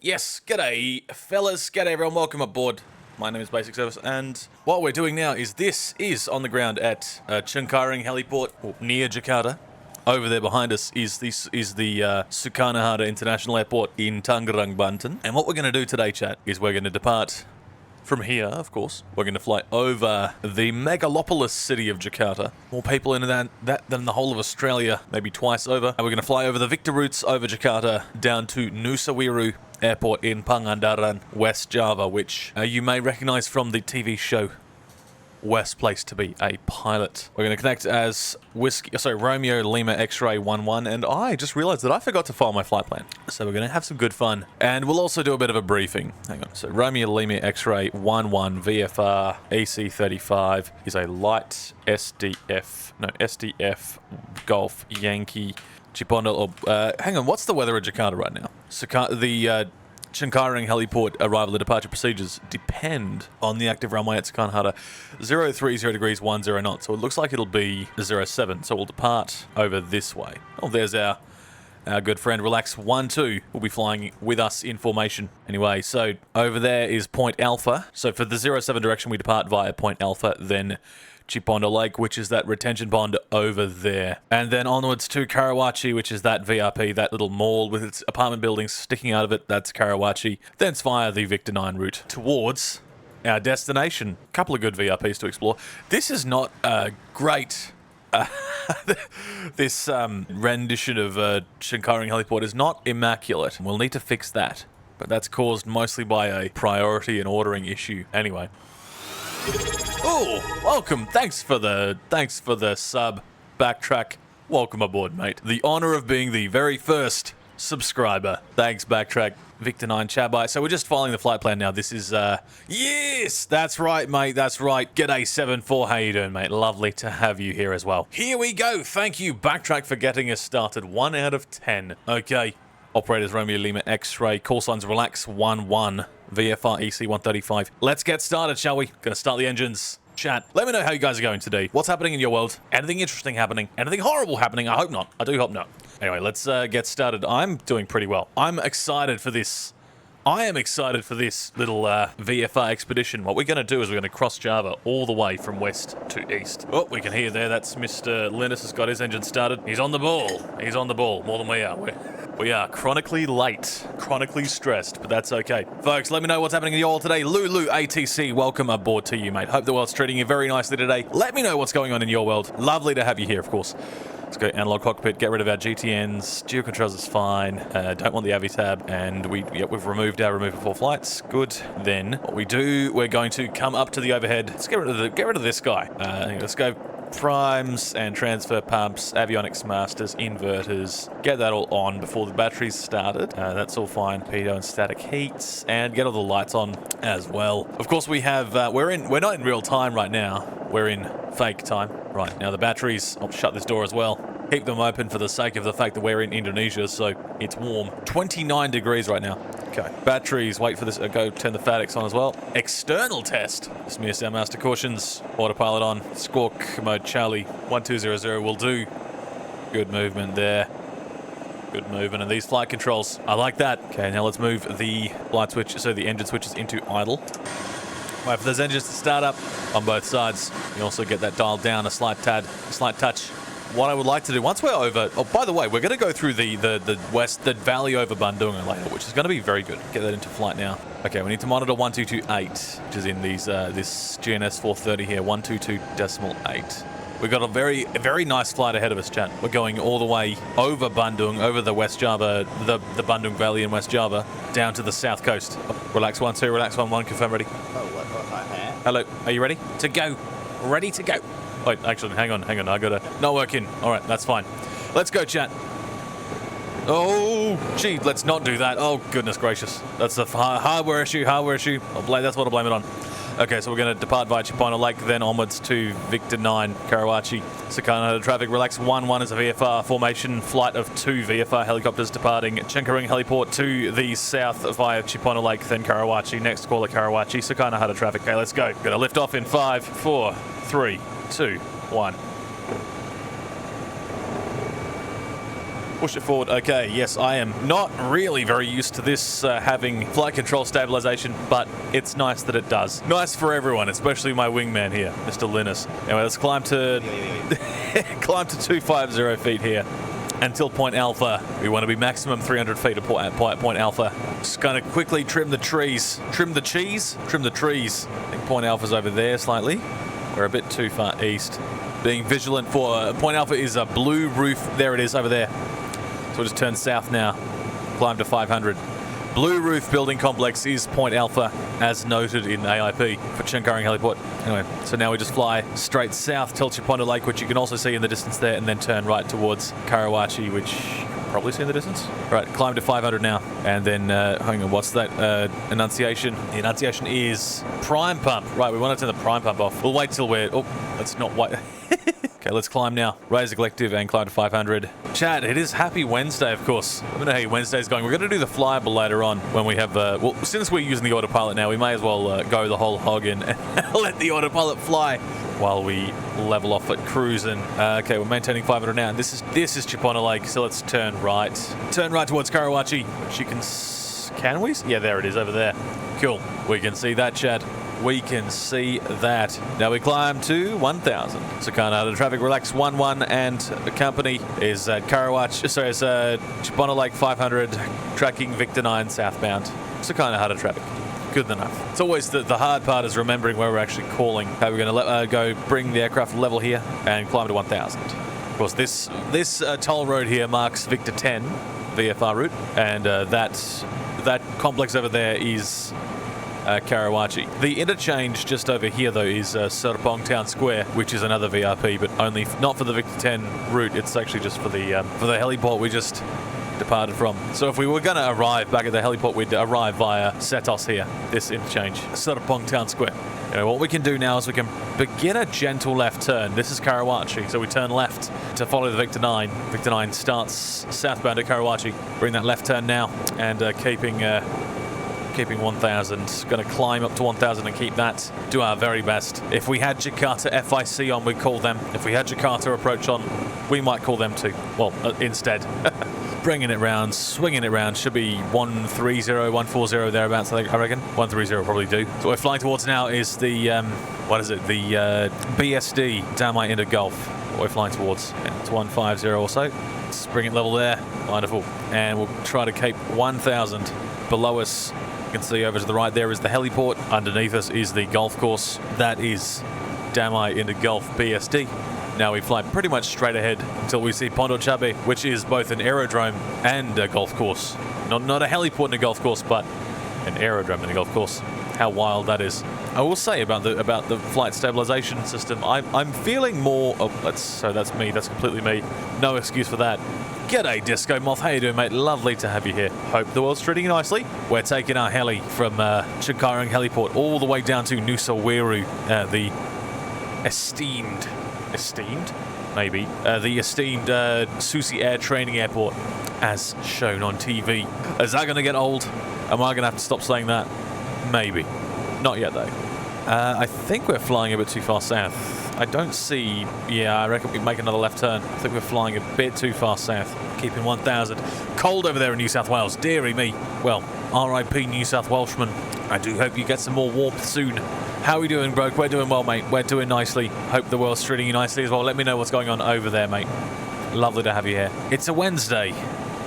Yes, g'day fellas, g'day everyone, welcome aboard. My name is BasicService, and what we're doing now is this is on the ground at Cengkareng Heliport, or near Jakarta. Over there behind us is the Soekarno-Hatta International Airport in Tangerang, Banten. And what we're going to do today, chat, is we're going to depart from here, of course. We're going to fly over the megalopolis city of Jakarta. More people in that than the whole of Australia, maybe twice over. And we're going to fly over the Victor routes over Jakarta down to Nusawiru Airport in Pangandaran, West Java, which you may recognize from the TV show Worst Place to Be a Pilot. We're going to connect as Romeo Lima X-Ray 11, and I just realized that I forgot to file my flight plan. So we're going to have some good fun, and we'll also do a bit of a briefing. Hang on. So Romeo Lima X-Ray 11 VFR EC135 is a light SDF Golf Yankee Chipondo. Hang on, what's the weather at Jakarta right now? The Cengkareng Heliport arrival and departure procedures depend on the active runway at Soekarno-Hatta 030 degrees 10 knots. So it looks like it'll be 07. So we'll depart over this way. Oh, there's our good friend Relax 12 will be flying with us in formation. Anyway, so over there is Point Alpha. So for the 07 direction, we depart via Point Alpha, then Chipondo Lake, which is that retention pond over there. And then onwards to Karawaci, which is that VRP, that little mall with its apartment buildings sticking out of it. That's Karawaci. Then it's via the Victor 9 route towards our destination. A couple of good VRPs to explore. This is not a great... this rendition of Cengkareng Heliport is not immaculate. We'll need to fix that. But that's caused mostly by a priority and ordering issue. Anyway. Oh, welcome. Thanks for the sub, Backtrack. Welcome aboard, mate. The honor of being the very first subscriber. Thanks, Backtrack. Victor 9 Chabai. So we're just following the flight plan now. This is, yes, that's right, mate. That's right. G'day 74. How you doing, mate? Lovely to have you here as well. Here we go. Thank you, Backtrack, for getting us started. 1 out of 10. Okay. Operators Romeo Lima X-Ray. Call signs Relax 11. VFR EC135. Let's get started, shall we? Gonna start the engines. Chat, let me know how you guys are going today. What's happening in your world? Anything interesting happening? Anything horrible happening? I hope not. I do hope not. Anyway, let's get started. I'm doing pretty well. I'm excited for this. I am excited for this little VFR expedition. What we're going to do is we're going to cross Java all the way from west to east. Oh, we can hear there. That's Mr. Linas has got his engine started. He's on the ball. He's on the ball more than we are. We are chronically late, chronically stressed, but that's okay. Folks, let me know what's happening in your world today. Lulu ATC, welcome aboard to you, mate. Hope the world's treating you very nicely today. Let me know what's going on in your world. Lovely to have you here, of course. Let's go analog cockpit, get rid of our GTNs. Geocontrols is fine. Don't want the AVI tab, and we've removed our remove before flights. Good. Then what we do, we're going to come up to the overhead. Let's get rid of this guy. Let's go primes and transfer pumps, avionics masters, inverters. Get that all on before the batteries started. That's all fine. Pitot and static heats, and get all the lights on as well. Of course, we have we're not in real time right now. We're in fake time. Right, now the batteries, I'll shut this door as well. Keep them open for the sake of the fact that we're in Indonesia, so it's warm. 29 degrees right now. Okay, batteries, wait for this, go turn the FATX on as well. External test. Dismiss our master cautions. Autopilot on. Squawk mode Charlie. 1200 will do. Good movement there. Good movement. And these flight controls, I like that. Okay, now let's move the light switch, so the engine switches into idle. Wait for those engines to start up on both sides. You also get that dialed down a slight touch. What I would like to do once we're over. Oh, by the way, we're going to go through the valley over Bandung later, which is going to be very good. Get that into flight now. Okay, we need to monitor 1228, which is in these this GNS 430 here. 122.8. We've got a very nice flight ahead of us, chat. We're going all the way over Bandung, over the West Java, the Bandung Valley in West Java, down to the south coast. Relax 12, relax 11, confirm ready. Hello, are you ready to go? Ready to go. Wait, actually, hang on, I gotta not working. All right, that's fine. Let's go, chat. Oh, gee, let's not do that. Oh, goodness gracious. That's the hardware issue. That's what I'll blame it on. Okay, so we're going to depart via Chipondo Lake, then onwards to Victor 9, Karawaci. Soekarno-Hatta traffic, Relax 11 is a VFR formation. Flight of 2 VFR helicopters departing Cengkareng Heliport to the south via Chipondo Lake, then Karawaci. Next caller, Karawaci. Soekarno-Hatta traffic. Okay, let's go. Going to lift off in 5, 4, 3, 2, 1. Push it forward. Okay, yes, I am not really very used to this having flight control stabilization, but it's nice that it does. Nice for everyone, especially my wingman here, Mr. Linas. Anyway, let's climb to climb to 250 feet here until Point Alpha. We want to be maximum 300 feet at Point Alpha. Just going to quickly trim the trees. Trim the cheese? Trim the trees. I think Point Alpha's over there slightly. We're a bit too far east. Being vigilant for Point Alpha is a blue roof. There it is over there. So we'll just turn south now. Climb to 500. Blue roof building complex is Point Alpha, as noted in AIP for Cengkareng Heliport. Anyway, so now we just fly straight south till Chipondo Lake, which you can also see in the distance there, and then turn right towards Karawaci, which you can probably see in the distance. Right, climb to 500 now, and then, hang on, what's that enunciation? The enunciation is prime pump. Right, we want to turn the prime pump off. We'll wait till we're... Oh, let's not wait. Okay, let's climb now. Raise the collective and climb to 500. Chat, it is Happy Wednesday, of course. I don't know how your Wednesday's going. We're going to do the flyable later on when we have... well, since we're using the autopilot now, we may as well go the whole hog and let the autopilot fly while we level off at cruising. Okay, we're maintaining 500 now. And this is Chipondo Lake, so let's turn right. Turn right towards Karawaci, which you can... Can we? Yeah, there it is, over there. Cool. We can see that, chat. We can see that. Now we climb to 1,000. Sakana, the traffic relax 11 and the company is at Karawaci. Sorry, it's Chipondo Lake 500, tracking Victor 9 southbound. Sakana harder traffic. Good enough. It's always the hard part is remembering where we're actually calling. How we're going to go bring the aircraft level here and climb to 1,000. Of course, this toll road here marks Victor 10 VFR route, and that complex over there is Karawaci. The interchange just over here, though, is Serpong Town Square, which is another VRP, but only not for the Victor 10 route. It's actually just for the heliport we just departed from. So if we were going to arrive back at the heliport, we'd arrive via Setos here, this interchange, Serpong Town Square. Anyway, what we can do now is we can begin a gentle left turn. This is Karawaci, so we turn left to follow the Victor 9. Victor 9 starts southbound at Karawaci. Bring that left turn now, and keeping 1,000. Going to climb up to 1,000 and keep that. Do our very best. If we had Jakarta FIC on, we'd call them. If we had Jakarta approach on, we might call them too. Well, instead. Bringing it round, swinging it round. Should be 130, 140 thereabouts, I reckon. 130 probably do. So what we're flying towards now is the, what is it? The BSD, Damai Inter Gulf. What we're flying towards. And it's 150 or so. Let's bring it level there. Wonderful. And we'll try to keep 1,000 below us. You can see over to the right there is the heliport. Underneath us is the golf course. That is Damai Inter Gulf BSD. Now we fly pretty much straight ahead until we see Pondok Cabe, which is both an aerodrome and a golf course. Not a heliport and a golf course, but an aerodrome and a golf course. How wild that is. I will say about the flight stabilization system, I'm feeling more of, so that's me, that's completely me. No excuse for that. G'day Disco Moth, how you doing, mate? Lovely to have you here. Hope the world's treating you nicely. We're taking our heli from Cengkareng Heliport all the way down to Nusawiru, the esteemed, maybe, the esteemed Susi Air training airport, as shown on TV. Is that going to get old? Am I going to have to stop saying that? Maybe. Not yet, though. I think we're flying a bit too far south. I don't see... Yeah, I reckon we make another left turn. I think we're flying a bit too far south. Keeping 1,000. Cold over there in New South Wales. Deary me. Well, R.I.P. New South Welshman. I do hope you get some more warmth soon. How are we doing, bro? We're doing well, mate. We're doing nicely. Hope the world's treating you nicely as well. Let me know what's going on over there, mate. Lovely to have you here. It's a Wednesday,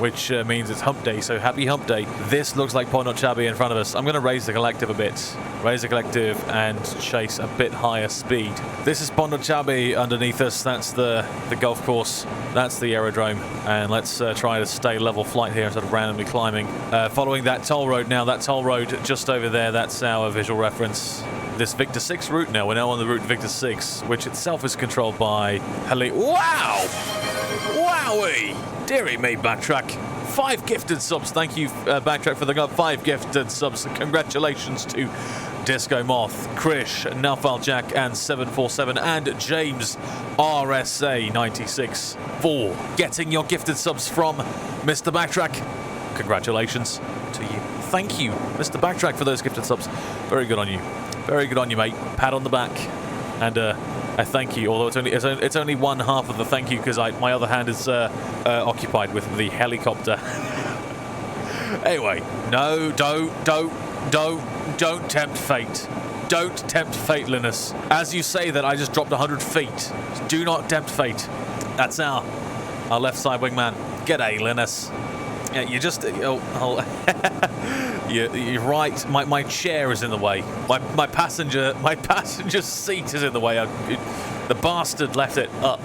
which means it's hump day, so happy hump day. This looks like Pondok Cabe in front of us. I'm going to raise the collective a bit. Raise the collective and chase a bit higher speed. This is Pondok Cabe underneath us. That's the golf course. That's the aerodrome. And let's try to stay level flight here instead of randomly climbing. Following that toll road now. That toll road just over there, that's our visual reference. This Victor 6 route now. We're now on the route Victor 6, which itself is controlled by Heli. Wow! Wowie! Deary me, Backtrack. 5 gifted subs. Thank you, Backtrack, for the 5 gifted subs. Congratulations to Disco Moth, Krish, Nalfal Jack, and 747, and James RSA 96 for getting your gifted subs from Mr. Backtrack. Congratulations to you. Thank you, Mr. Backtrack, for those gifted subs. Very good on you. Very good on you, mate. Pat on the back. And a thank you, although it's only one half of the thank you because my other hand is occupied with the helicopter. Anyway, no, don't tempt fate. Don't tempt fate, Linas. As you say that, I just dropped 100 feet. Do not tempt fate. That's our left side wingman. G'day, Linas. Yeah, you just... You're right. My chair is in the way. My passenger seat is in the way. The bastard left it up.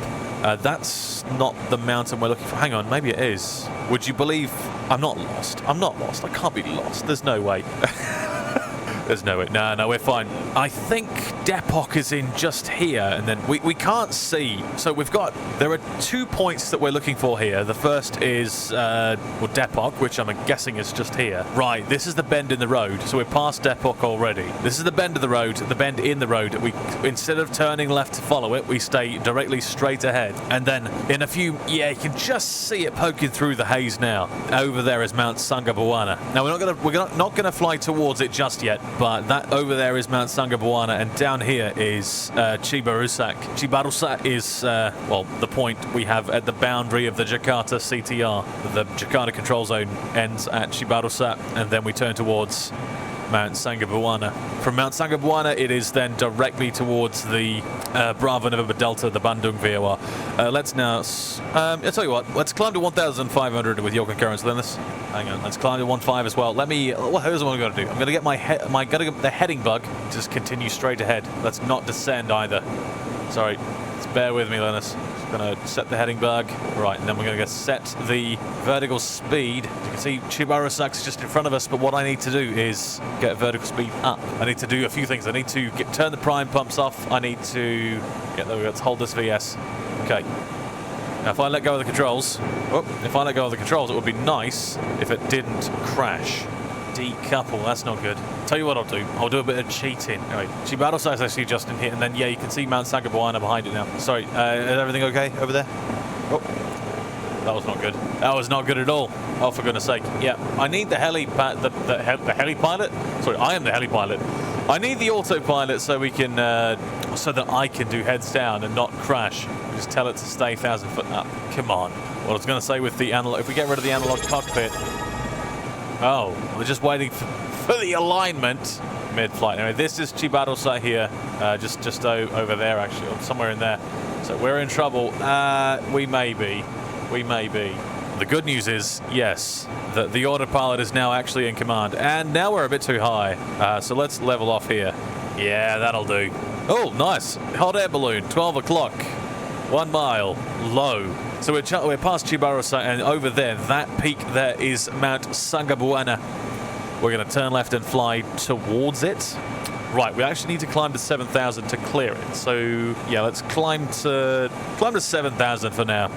That's not the mountain we're looking for. Hang on, maybe it is. Would you believe... I'm not lost. I'm not lost. I can't be lost. There's no way. There's no way. No, we're fine. I think Depok is in just here, and then we can't see. So there are 2 points that we're looking for here. The first is, Depok, which I'm guessing is just here. Right, this is the bend in the road. So we're past Depok already. This is the bend of the road, the bend in the road. Instead of turning left to follow it, we stay directly straight ahead. And then in a few, you can just see it poking through the haze now. Over there is Mount Sangabuana. Now we're not gonna fly towards it just yet. But that over there is Mount Sangabuana, and down here is Cibarusak. Cibarusak is, the point we have at the boundary of the Jakarta CTR. The Jakarta control zone ends at Cibarusak, and then we turn towards Mount Sangabuana. From Mount Sangabuana, it is then directly towards the Bravo November Delta, the Bandung VOR. Let's now... I'll tell you what, let's climb to 1,500 with your concurrence, Linas. Hang on, let's climb to 1.5 as well. Here's what I'm going to do. I'm going to get the heading bug, just continue straight ahead. Let's not descend either. Sorry, just bear with me, Linas. Going to set the heading bug. Right, and then we're going to set the vertical speed. You can see Chibarusak's just in front of us, but what I need to do is get vertical speed up. I need to do a few things. I need to turn the prime pumps off. I need to... Yeah, there we go. Let's hold this VS. Okay. Now, if I let go of the controls... it would be nice if it didn't crash. Decouple, that's not good. Tell you what I'll do. I'll do a bit of cheating. Anyway, Chibarusak's actually just in here, and then, you can see Mount Sangabuana behind it now. Sorry, is everything okay over there? Oh, that was not good. That was not good at all. Oh, for goodness sake. Yeah, I need the heli pilot. Sorry, I am the heli pilot. I need the autopilot so we can, so that I can do heads down and not crash. Just tell it to stay 1,000 foot up. Come on. What I was going to say with the analog, if we get rid of the analog cockpit. Oh, we're just waiting for the alignment mid-flight. Anyway, this is Cibarusak here, just over there actually, or somewhere in there. So we're in trouble. We may be. The good news is, yes, the autopilot is now actually in command, and now we're a bit too high. So let's level off here. Yeah, that'll do. Oh, nice. Hot air balloon, 12 o'clock. 1 mile, low. So we're past Cibarusak, and over there, that peak there is Mount Sangabuana. We're going to turn left and fly towards it. Right, we actually need to climb to 7,000 to clear it. So, yeah, let's climb to 7,000 for now,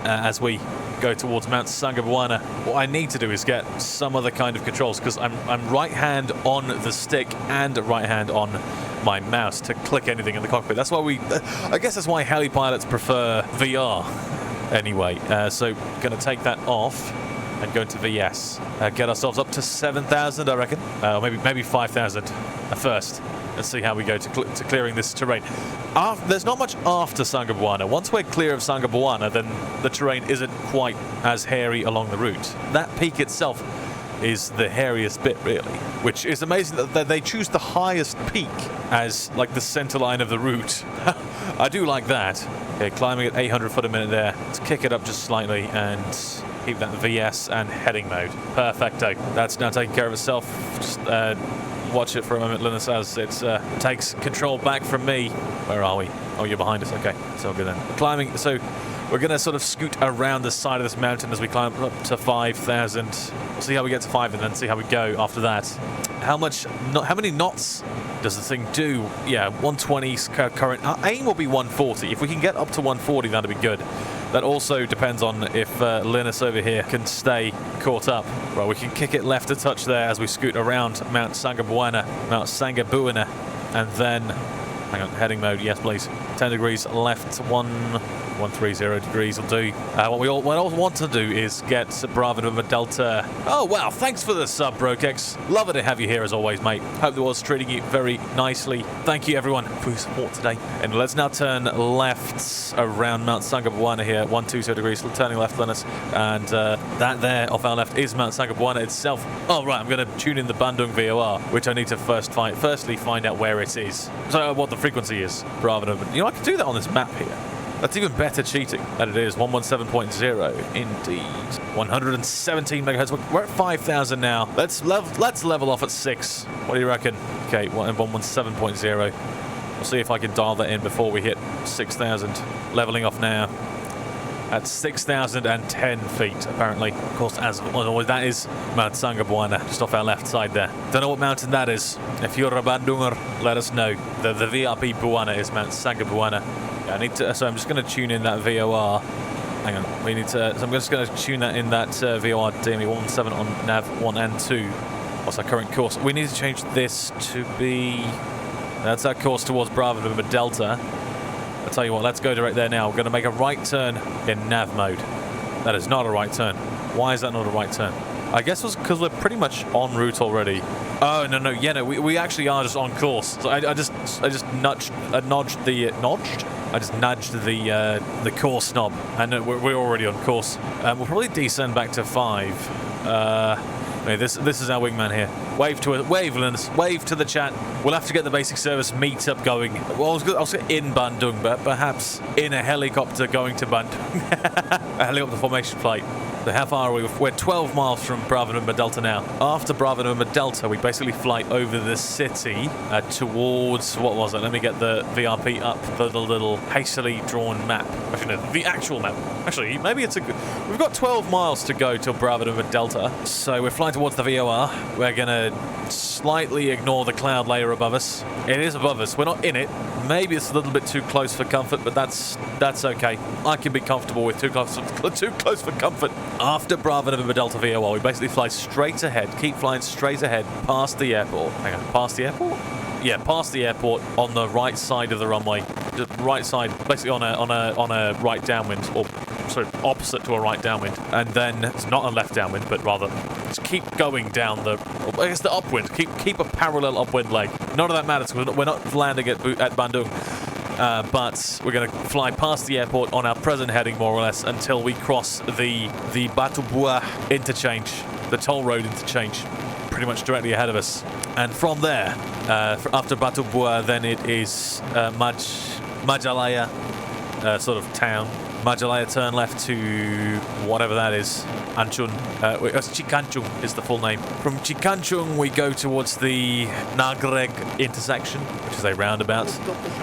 as we go towards Mount Sangabuana. What I need to do is get some other kind of controls, because I'm right hand on the stick and right hand on my mouse to click anything in the cockpit. That's why I guess that's why heli pilots prefer VR anyway. So going to take that off and go into VS. Get ourselves up to 7,000, I reckon. Or maybe 5,000 first. Let's see how we go to clearing this terrain. There's not much after Sangabuana. Once we're clear of Sangabuana, then the terrain isn't quite as hairy along the route. That peak itself is the hairiest bit, really, which is amazing that they choose the highest peak as like the center line of the route. I do like that. Okay, climbing at 800 foot a minute there. Let's kick it up just slightly and keep that VS and heading mode. Perfecto. That's now taking care of itself. Just watch it for a moment, Linas, as it takes control back from me. Where are we? Oh, you're behind us. Okay, it's all good then. Climbing, so we're going to sort of scoot around the side of this mountain as we climb up to 5,000. We'll see how we get to 5 and then see how we go after that. How many knots does the thing do? Yeah, 120 current. Our aim will be 140. If we can get up to 140, that'd be good. That also depends on if Linas over here can stay caught up. Well, we can kick it left a touch there as we scoot around Mount Sangabuana, and then Hang on, heading mode, yes please. 10 degrees left, 130 degrees will do. What I want to do is get Bravo November Delta. Oh wow, thanks for the sub, Brokex. Lovely to have you here as always, mate. Hope the was treating you very nicely. Thank you everyone for your support today. And let's now turn left around Mount Sangabwana here, 120 degrees, turning left, Linas. And that there off our left is Mount Sangabwana itself. Oh right, I'm going to tune in the Bandung VOR, which I need to firstly find out where it is. So what the frequency is. Bravo November. You know, I can do that on this map here. That's even better cheating than it is. 117.0 indeed. 117 megahertz. We're at 5,000 now. Let's level off at 6. What do you reckon? Okay, 117.0. We'll see if I can dial that in before we hit 6,000. Leveling off now at 6,010 feet, apparently. Of course, as always, that is Mount Sangabwana, just off our left side there. Don't know what mountain that is. If you're a Bandunger, let us know. The VRP Buana is Mount Sangabwana. Yeah, I need to. So I'm just going to tune in that VOR. Hang on, we need to. So I'm just going to tune that in that VOR DME 17 on nav 1 and 2. What's our current course? We need to change this to be. That's our course towards Bravo November Delta. I'll tell you what, let's go direct there now. We're going to make a right turn in nav mode. That is not a right turn. Why is that not a right turn? I guess it's because we're pretty much en route already. Oh, no, yeah, no, we actually are just on course. So I just nudged the course knob, and we're already on course. We'll probably descend back to 5. This is our wingman here. Wave, Linas. Wave to the chat. We'll have to get the basic service meetup going. Well, I was in Bandung, but perhaps in a helicopter going to Bandung. A helicopter formation flight. So how far are we? We're 12 miles from Bravo November Delta now. After Bravo November Delta, we basically fly over the city towards, what was it? Let me get the VRP up, the little hastily drawn map. Actually, no, the actual map. Actually, maybe it's we've got 12 miles to go till Bravo November Delta. So we're flying towards the VOR. We're going to slightly ignore the cloud layer above us. It is above us. We're not in it. Maybe it's a little bit too close for comfort, but that's okay. I can be comfortable with too close for comfort. After Bravo November Delta VOR, we basically fly straight ahead, keep flying straight ahead past the airport. Hang on, past the airport? Yeah, past the airport on the right side of the runway. The right side, basically on a right downwind, or sorry, opposite to a right downwind. And then it's not a left downwind, but rather just keep going down the upwind. Keep a parallel upwind leg. None of that matters because we're not landing at Bandung. But we're going to fly past the airport on our present heading, more or less, until we cross the Batu Buah interchange, the toll road interchange, pretty much directly ahead of us. And from there, after Batu Buah, then it is Majalaya sort of town. Majalaya turn left to whatever that is. Anchun. Cikanchung is the full name. From Cikanchung, we go towards the Nagreg intersection, which is a roundabout.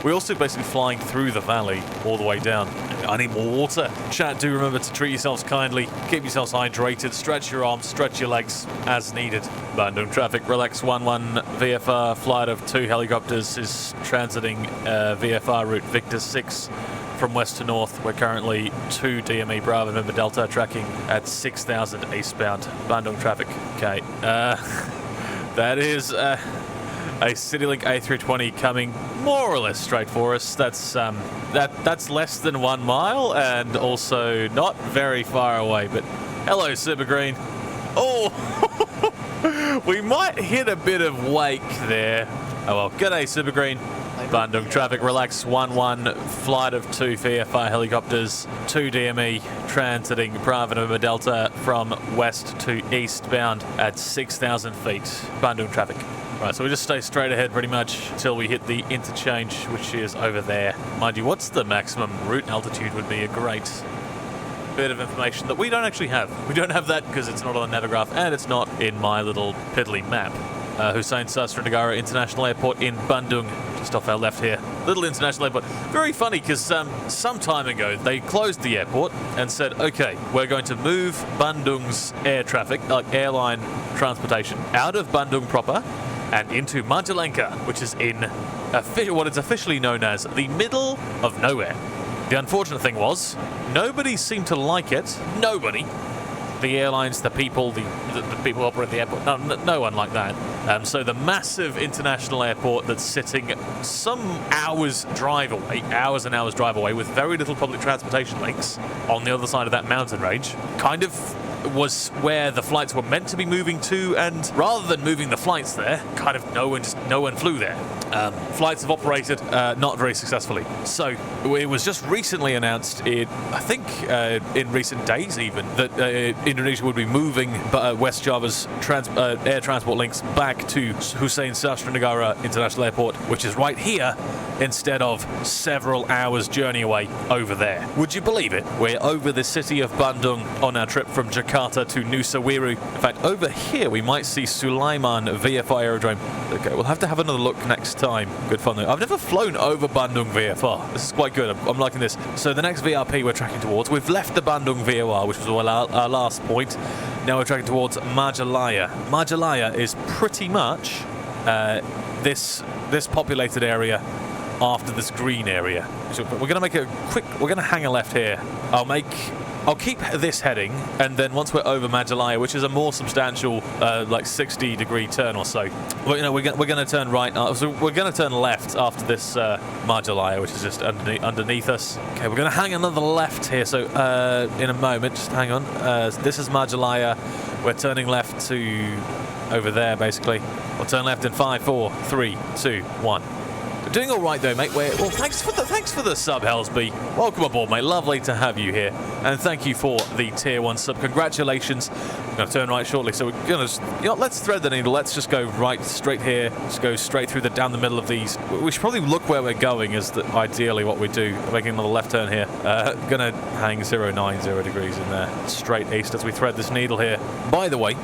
We're also basically flying through the valley all the way down. I need more water. Chat, do remember to treat yourselves kindly. Keep yourselves hydrated. Stretch your arms, stretch your legs as needed. Bandung traffic, Relax 11 VFR flight of 2 helicopters is transiting VFR route Victor 6. From west to north, we're currently 2 DME Bravo November Delta tracking at 6,000 eastbound. Bandung traffic. Okay. That is a CityLink A320 coming more or less straight for us. That's less than 1 mile and also not very far away. But hello, Super Green. Oh, we might hit a bit of wake there. Oh well. G'day, Super Green. Bandung traffic, Relax 11 flight of 2 VFR helicopters, 2 DME transiting Bravo November Delta from west to eastbound at 6,000 feet. Bandung traffic. Right, so we just stay straight ahead pretty much until we hit the interchange, which is over there. Mind you, what's the maximum route altitude would be a great bit of information that we don't actually have. We don't have that because it's not on the Navigaph and it's not in my little piddly map. Hussein Sastranegara International Airport in Bandung, just off our left here. Little international airport. Very funny because some time ago they closed the airport and said, okay, we're going to move Bandung's air traffic, like airline transportation, out of Bandung proper and into Majalengka, which is in what is officially known as the middle of nowhere. The unfortunate thing was, nobody seemed to like it. Nobody. the airlines, the people, the people who operate the airport. No one like that. So the massive international airport that's sitting some hours and hours drive away with very little public transportation links on the other side of that mountain range, kind of was where the flights were meant to be moving to, and rather than moving the flights there, kind of no one flew there. Flights have operated not very successfully. So it was just recently announced, in recent days even, that Indonesia would be moving West Java's air transport links back to Hussein Sastranegara International Airport, which is right here, instead of several hours journey away over there. Would you believe it? We're over the city of Bandung on our trip from Jakarta to Nusawiru. In fact, over here we might see Sulaiman VFR Aerodrome. Okay, we'll have to have another look next time. Good fun though. I've never flown over Bandung VFR. This is quite good. I'm liking this. So the next VRP we're tracking towards, we've left the Bandung VOR, which was our last point. Now we're tracking towards Majalaya. Majalaya is pretty much this populated area after this green area. So we're going to hang a left here. I'll keep this heading, and then once we're over Majalaya, which is a more substantial, like 60-degree turn or so, we're going to turn right. So we're going to turn left after this Majalaya, which is just underneath us. Okay, we're going to hang another left here. So in a moment, just hang on. This is Majalaya. We're turning left to over there, basically. We'll turn left in 5, 4, 3, 2, 1. Doing all right though, mate. Well, thanks for the sub, Helsby. Welcome aboard, mate. Lovely to have you here, and thank you for the tier 1 sub. Congratulations. I'm going to turn right shortly, so we're going to, let's thread the needle. Let's just go right straight here. Just go straight through down the middle of these. We should probably look where we're going, is ideally what we do. Making another left turn here. Going to hang 090 degrees in there, straight east as we thread this needle here. By the way,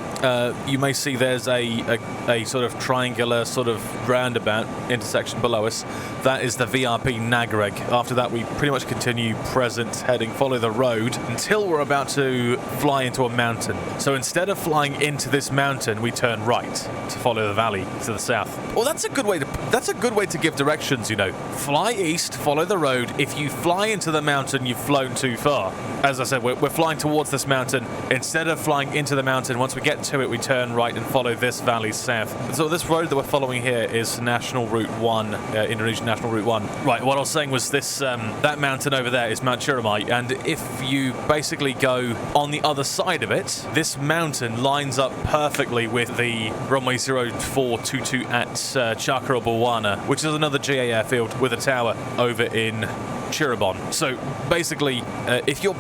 you may see there's a sort of triangular sort of roundabout intersection below us. That is the VRP Nagreg. After that, we pretty much continue present heading, follow the road until we're about to fly into a mountain. So instead of flying into this mountain, we turn right to follow the valley to the south. Well, that's a good way to give directions, Fly east, follow the road. If you fly into the mountain, you've flown too far. As I said, we're flying towards this mountain. Instead of flying into the mountain, once we get to it, we turn right and follow this valley south. So this road that we're following here is National Route 1, Indonesian National Route 1. Right, what I was saying was this, that mountain over there is Mount Ciremai, and if you basically go on the other side of it, this mountain lines up perfectly with the runway 0422 at Cakrabuana, which is another GA airfield with a tower over in Cirebon. So basically, if you're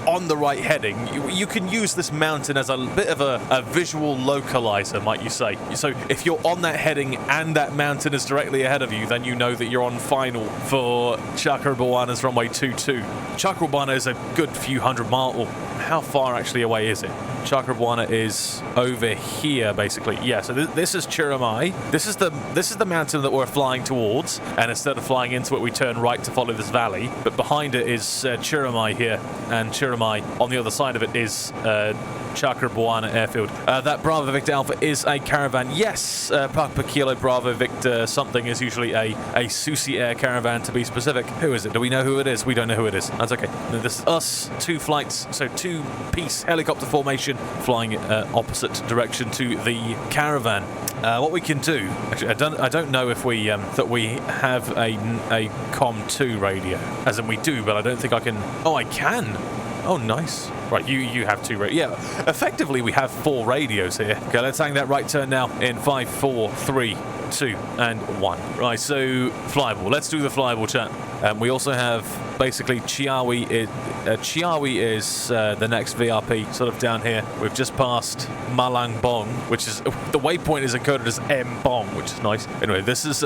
on the right heading, you can use this mountain as a bit of a visual localizer, might you say. So if you're on that heading and that mountain is directly ahead of you, then you know that you're on final for Cakrabuana's runway 22. Cakrabuana is a good few hundred miles. Well, how far actually away is it? Cakrabuana is over here, basically. Yeah, so this is Ciremai. This is the mountain that we're flying towards, and instead of flying into it, we turn right to follow this valley. But behind it is Ciremai here, and Ciremai on the other side of it is Cakrabuana airfield. That Bravo Victor Alpha is a caravan. Yes, Papa Kilo Bravo Victor something is usually a Susi Air caravan, to be specific. Who is it? Do we know who it is? We don't know who it is. That's okay. This is us, 2 flights, so 2-piece helicopter formation, flying opposite direction to the caravan. What we can do, actually, I don't know if we that we have a COM2 radio, as in we do, but I don't think I can. Oh, I can. Oh, nice. Right, you have 2 radios. Yeah, effectively we have 4 radios here. Okay, let's hang that right turn now in 5, 4, 3, 2, and 1. Right, so flyable. Let's do the flyable chat. We also have basically Ciawi is the next VRP, sort of down here. We've just passed Malangbong, which is the waypoint is encoded as M-Bong, which is nice. Anyway, this is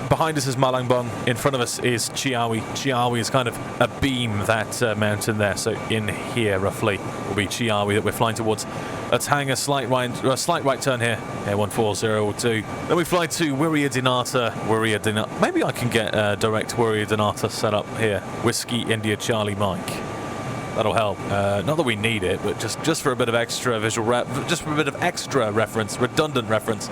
behind us is Malangbong. In front of us is Ciawi. Ciawi is kind of a beam, that mountain there. So in here roughly will be Ciawi that we're flying towards. Let's hang a slight right turn here. Air 14002. Then we fly to Wiryadinata. Maybe I can get direct Wiryadinata set up here. Whiskey India Charlie Mike. That'll help. Not that we need it, but just for a bit of extra visual just for a bit of extra reference, redundant reference.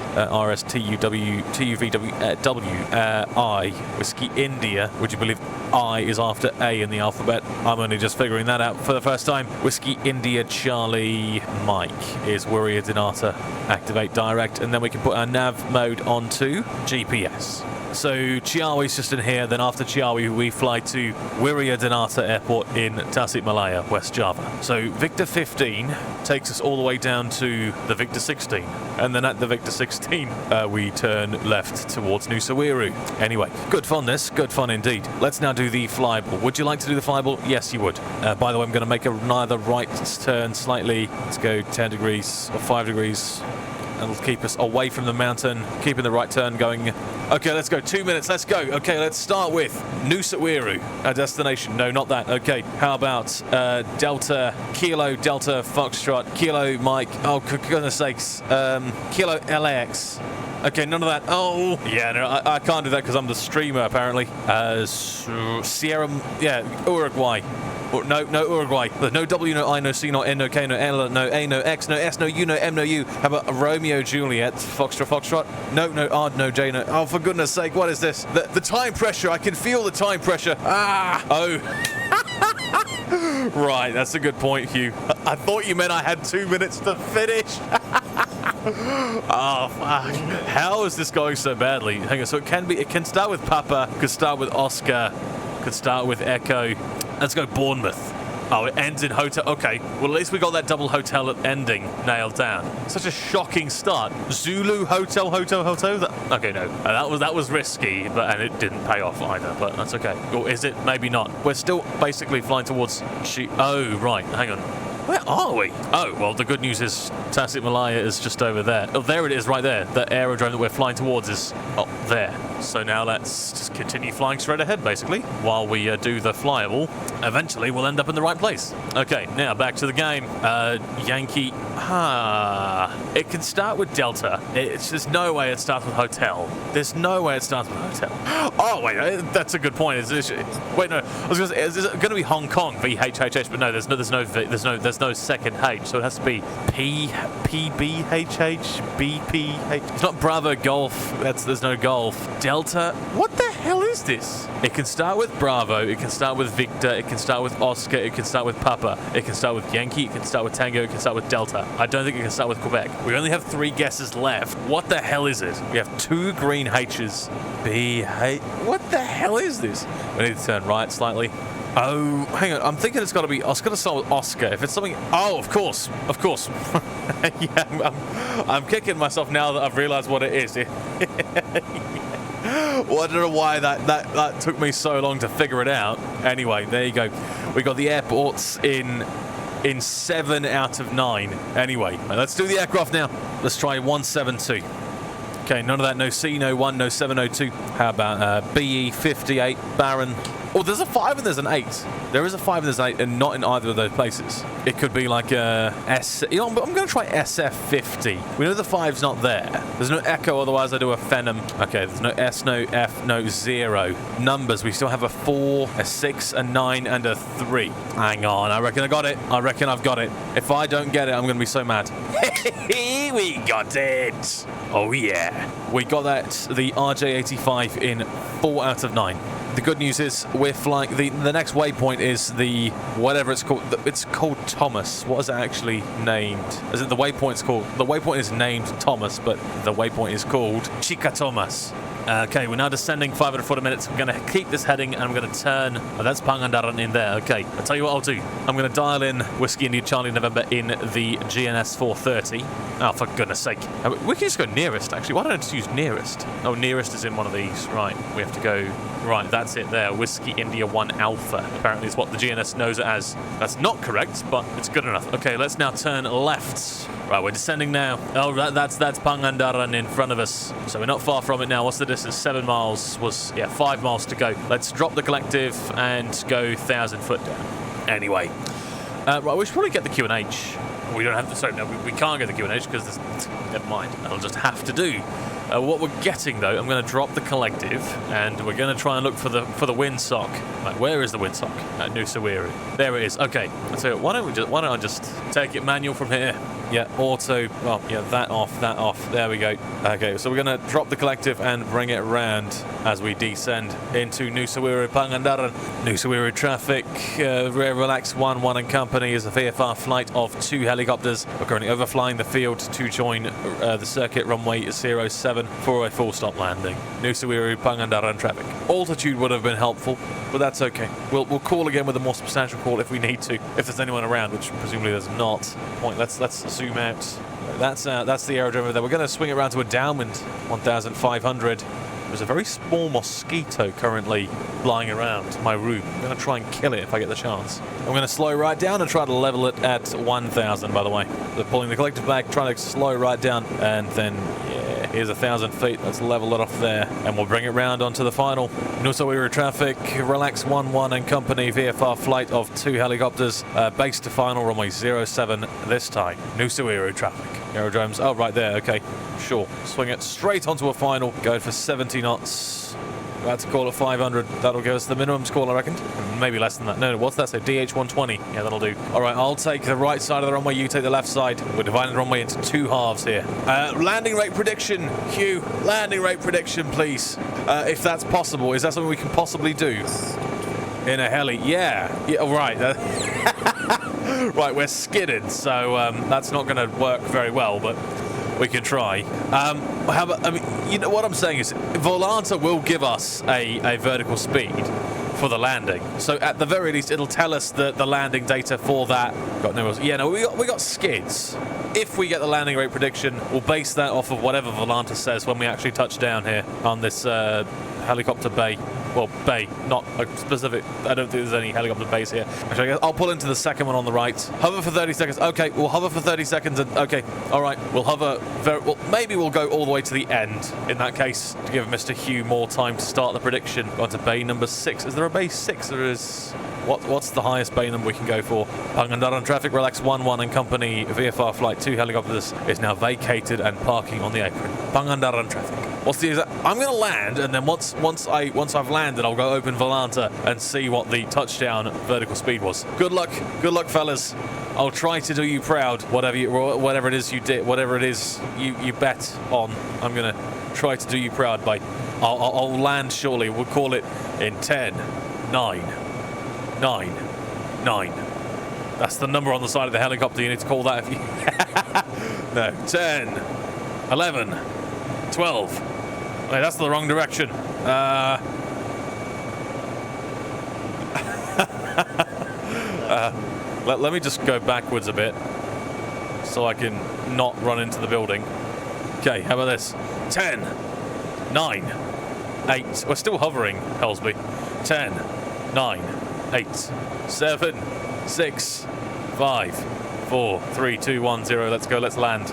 I, Whiskey India. Would you believe I is after A in the alphabet? I'm only just figuring that out for the first time. Whiskey India Charlie Mike is Warrior Donata. Activate direct, and then we can put our nav mode onto GPS. So Ciawi's just in here, then after Ciawi we fly to Wirja Dinata Airport in Tasik Malaya, West Java. So Victor 15 takes us all the way down to the Victor 16, and then at the Victor 16 we turn left towards Nusawiru. Anyway, good fun this, good fun indeed. Let's now do the flyable. Would you like to do the flyable? Yes, you would. By the way, I'm going to make another right turn slightly. Let's go 10 degrees or 5 degrees. It'll keep us away from the mountain, keeping the right turn going. Okay, let's go. 2 minutes, let's go. Okay, let's start with Nusawiru, our destination. No, not that. Okay, how about Delta, Kilo, Delta, Foxtrot, Kilo, Mike. Oh, for goodness sakes. Kilo, LAX. Okay, none of that. Oh, yeah, no, I can't do that because I'm the streamer, apparently. Sierra, yeah, Uruguay. No, Uruguay. There's no W, no I, no C, no N, no K, no L, no A, no X, no S, no U, no M, no U. How about Romeo, Juliet, Foxtrot? No, R, no J, no... Oh, for goodness sake, what is this? The time pressure. I can feel the time pressure. Ah! Oh. Right, that's a good point, Hugh. I thought you meant I had 2 minutes to finish. Oh, fuck. How is this going so badly? Hang on, so it can start with Papa, could start with Oscar, could start with Echo. Let's go Bournemouth. Oh, it ends in hotel. Okay, well, at least we got that double hotel at ending nailed down. Such a shocking start. Zulu hotel. Okay, no, that was risky, and it didn't pay off either. But that's okay. Or is it? Maybe not. We're still basically flying towards. Oh, right. Hang on. Where are we? Oh, well, the good news is Tasik Malaya is just over there. Oh, there it is, right there. The aerodrome that we're flying towards is up there. So now let's just continue flying straight ahead, basically, while we do the flyable. Eventually, we'll end up in the right place. Okay, now back to the game. Yankee. It can start with Delta. There's no way it starts with hotel. There's no way it starts with hotel. Oh, wait, that's a good point. Wait, no. I was going to say, is it going to be Hong Kong VHHH? But no, there's no second H, so it has to be PBHH, BPH. It's not Bravo Golf. There's no golf. Delta. What the hell is this? It can start with Bravo. It can start with Victor. It can start with Oscar. It can start with Papa. It can start with Yankee. It can start with Tango. It can start with Delta. I don't think it can start with Quebec. We only have 3 guesses left. What the hell is it? We have 2 green H's. B-H. What the hell is this? We need to turn right slightly. Oh, hang on. I'm thinking it's got to be... I was going to start with Oscar. If it's something... Oh, of course. Yeah, I'm kicking myself now that I've realized what it is. Well, I don't know why that took me so long to figure it out. Anyway, there you go. We got the airports in 7 out of 9. Anyway, let's do the aircraft now. Let's try 172. Okay, none of that. No C, no 1, no 702. How about BE58 Baron? Oh, there's a 5 and there's an 8. There is a 5 and there's an 8, and not in either of those places. It could be like a S. You know, I'm going to try SF50. We know the 5's not there. There's no Echo, otherwise I do a Phenom. Okay, there's no S, no F, no 0. Numbers, we still have a 4, a 6, a 9, and a 3. Hang on, I reckon I got it. I reckon I've got it. If I don't get it, I'm going to be so mad. We got it. Oh, yeah. We got that, the RJ85 in 4 out of 9. The good news is we're flying. The next waypoint is the whatever it's called. It's called Thomas. What is it actually named? Is it the waypoint's called? The waypoint is named Thomas, but the waypoint is called Chica Thomas. Okay, we're now descending 540 minutes. I'm going to keep this heading and I'm going to turn. Oh, that's Pangandaran in there. Okay, I'll tell you what I'll do. I'm going to dial in Whiskey India Charlie November in the GNS 430. Oh, for goodness sake. We can just go nearest, actually. Why don't I just use nearest? Oh, nearest is in one of these. Right, we have to go... Right, that's it there. Whiskey India 1 Alpha. Apparently it's what the GNS knows it as. That's not correct, but it's good enough. Okay, let's now turn left. Right, we're descending now. Oh, that's Pangandaran in front of us. So we're not far from it now. What's the distance? 7 miles. 5 miles to go. Let's drop the collective and go 1,000 foot down. Anyway. Right, we should probably get the QNH. We don't have to... Sorry, no, we can't get the QNH because there's... Never mind. That'll just have to do. What we're getting though, I'm going to drop the collective, and we're going to try and look for the windsock. Like, where is the windsock? At Nusawiru. There it is. Okay. So why don't I just take it manual from here? Yeah, auto. Well, yeah, that off, that off. There we go. Okay, so we're going to drop the collective and bring it around as we descend into Nusawiru Pangandaran. Nusawiru traffic. Relax 11 and company is a VFR flight of 2 helicopters. We're currently overflying the field to join the circuit runway 07 for a full stop landing. Nusawiru Pangandaran traffic. Altitude would have been helpful, but that's okay. We'll call again with a more substantial call if we need to, if there's anyone around, which presumably there's not. Point. Let's zoom out. That's the aerodrome over there. We're going to swing it around to a downwind 1,500. There's a very small mosquito currently flying around my room. I'm going to try and kill it if I get the chance. I'm going to slow right down and try to level it at 1,000, by the way. So pulling the collective back, trying to slow right down, and then, yeah, here's 1,000 feet. Let's level it off there, and we'll bring it round onto the final. Nusawiru traffic, relax 11 and company, VFR flight of 2 helicopters, base to final, runway 07 this time. Nusawiru traffic. Aerodromes, oh, right there, okay, sure. Swing it straight onto a final, going for 70 knots. About to call it 500. That'll give us the minimum score, I reckon. Maybe less than that. No, what's that say? DH120. Yeah, that'll do. All right, I'll take the right side of the runway. You take the left side. We're dividing the runway into 2 halves here. Landing rate prediction, Hugh. Landing rate prediction, please. If that's possible. Is that something we can possibly do? In a heli? Yeah. Yeah, right. Right, we're skidded, so that's not going to work very well, but we can try. How about, I mean, you know what I'm saying is, Volanta will give us a vertical speed for the landing. So at the very least, it'll tell us the landing data for that. Got no, yeah, no, we got skids. If we get the landing rate prediction, we'll base that off of whatever Volanta says when we actually touch down here on this helicopter bay. Well, bay, not a specific. I don't think there's any helicopter base here. Actually, I guess I'll pull into the second one on the right. Hover for 30 seconds. Okay, we'll hover for 30 seconds. And okay, all right, we'll hover. Well, maybe we'll go all the way to the end. In that case, to give Mr. Hugh more time to start the prediction. Got to bay number 6. Is there a bay 6? There is. What's the highest bay number we can go for? Pangandaran traffic, relax 11 and company, VFR flight 2 helicopters is now vacated and parking on the apron. Pangandaran traffic. What's the exact? I'm going to land, and then once I've landed, I'll go open Volanta and see what the touchdown vertical speed was. Good luck, fellas. I'll try to do you proud. Whatever it is you did, whatever it is you bet on, I'm going to try to do you proud by. I'll land shortly. We'll call it in 10, 9. That's the number on the side of the helicopter. You need to call that if you... No. 10, 11, 12. Wait, that's the wrong direction. Let me just go backwards a bit so I can not run into the building. Okay, how about this? 10, 9, 8. We're still hovering, Helsby. 10, 9, 8, 7, 6, 5, 4, 3, 2, 1, 0. Let's go. Let's land.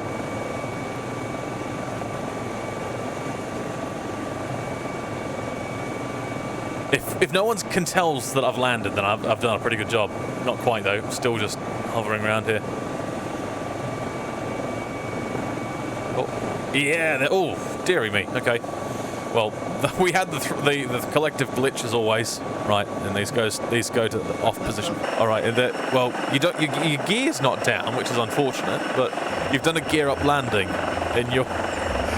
If no one can tell that I've landed, then I've done a pretty good job. Not quite though. Still just hovering around here. Oh, yeah. Oh, dearie me. Okay. Well, we had the collective glitch as always, right? And these go to the off position. All right, and well, your gear's not down, which is unfortunate, but you've done a gear up landing, in your.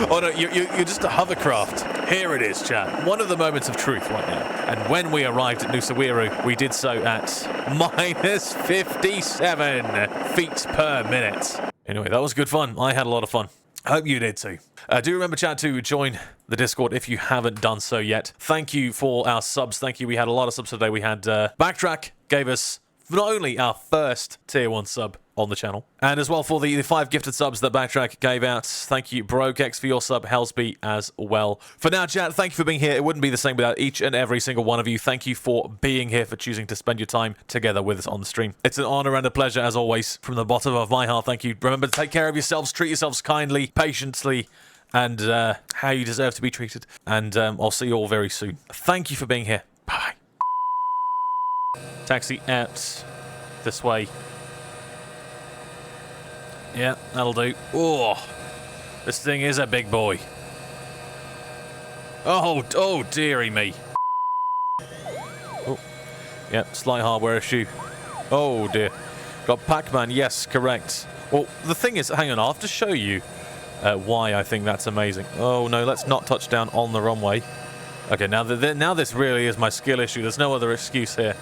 Oh no, you're just a hovercraft. Here it is, chat. One of the moments of truth right now. And when we arrived at Nusawiru, we did so at minus 57 feet per minute. Anyway, that was good fun. I had a lot of fun. I hope you did too. Do remember, chat, to join the Discord if you haven't done so yet. Thank you for our subs. Thank you. We had a lot of subs today. We had Backtrack gave us not only our first tier 1 sub on the channel, and as well for the 5 gifted subs that Backtrack gave out. Thank you, Brokex, for your sub, Helsby as well. For now, chat, thank you for being here. It wouldn't be the same without each and every single one of you. Thank you for being here, for choosing to spend your time together with us on the stream. It's an honor and a pleasure, as always. From the bottom of my heart, thank you. Remember to take care of yourselves, treat yourselves kindly, patiently, and how you deserve to be treated. And I'll see you all very soon. Thank you for being here. Bye. Taxi out this way. Yeah, that'll do. Oh, this thing is a big boy. Oh, dearie me. Oh, yeah, slight hardware issue. Oh, dear. Got Pac-Man, yes, correct. Well, the thing is, hang on, I'll have to show you why I think that's amazing. Oh, no, let's not touch down on the runway. Okay, now this really is my skill issue. There's no other excuse here.